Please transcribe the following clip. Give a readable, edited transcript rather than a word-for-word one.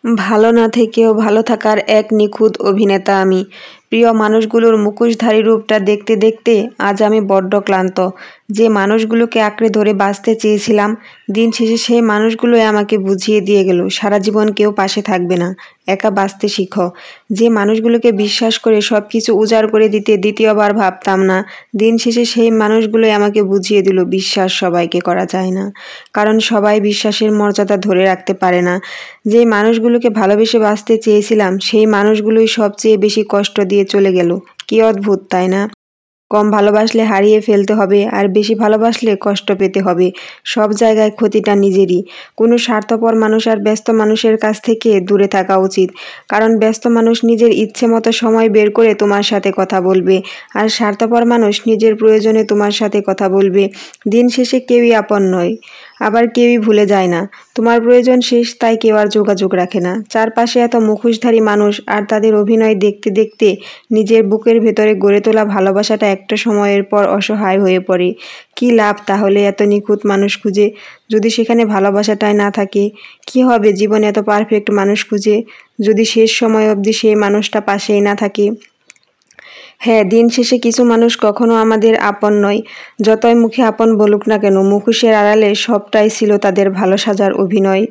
ভালো না থেকেও ভালো থাকার এক নিখুঁত অভিনেতা আমি। প্রিয় মানুষগুলোর মুখোশধারী রূপটা দেখতে দেখতে আজ আমি বড্ড ক্লান্ত। যে মানুষগুলোকে আঁকড়ে ধরে বাঁচতে চেয়েছিলাম, দিন শেষে সেই মানুষগুলোই আমাকে বুঝিয়ে দিয়ে গেল সারা জীবন কেউ পাশে থাকবে না, একা বাঁচতে শিখো। যে মানুষগুলোকে বিশ্বাস করে সব কিছু উজাড় করে দিতে দ্বিতীয়বার ভাবতাম না, দিন শেষে সেই মানুষগুলোই আমাকে বুঝিয়ে দিল বিশ্বাস সবাইকে করা যায় না। কারণ সবাই বিশ্বাসের মর্যাদা ধরে রাখতে পারে না। যে মানুষগুলোকে ভালোবেসে বাঁচতে চেয়েছিলাম, সেই মানুষগুলোই সবচেয়ে বেশি কষ্ট দিয়ে চলে গেল। কি অদ্ভুত, তাই না? কম ভালোবাসলে হারিয়ে ফেলতে হবে, আর বেশি ভালোবাসলে কষ্ট পেতে হবে। সব জায়গায় ক্ষতিটা নিজেরই। কোনো স্বার্থপর মানুষ আর ব্যস্ত মানুষের কাছ থেকে দূরে থাকা উচিত। কারণ ব্যস্ত মানুষ নিজের ইচ্ছে মতো সময় বের করে তোমার সাথে কথা বলবে, আর স্বার্থপর মানুষ নিজের প্রয়োজনে তোমার সাথে কথা বলবে। দিন শেষে কেউই আপন নয়, আবার কেউই ভুলে যায় না। তোমার প্রয়োজন শেষ, তাই কেউ আর যোগাযোগ রাখে না। চারপাশে এত মুখোশধারী মানুষ, আর তাদের অভিনয় দেখতে দেখতে নিজের বুকের ভেতরে গড়ে তোলা ভালোবাসাটা একটা সময়ের পর অসহায় হয়ে পড়ে। কী লাভ তাহলে এত নিখুঁত মানুষ খুঁজে, যদি সেখানে ভালোবাসাটাই না থাকে? কী হবে জীবনে এত পারফেক্ট মানুষ খুঁজে, যদি শেষ সময় অবধি সেই মানুষটা পাশেই না থাকে? হ্যাঁ, দিন শেষে কিছু মানুষ কখনো আমাদের আপন নয়। যতই মুখে আপন বলুক না কেন, মুখোশের আড়ালে সবটাই ছিল তাদের ভালো সাজার অভিনয়।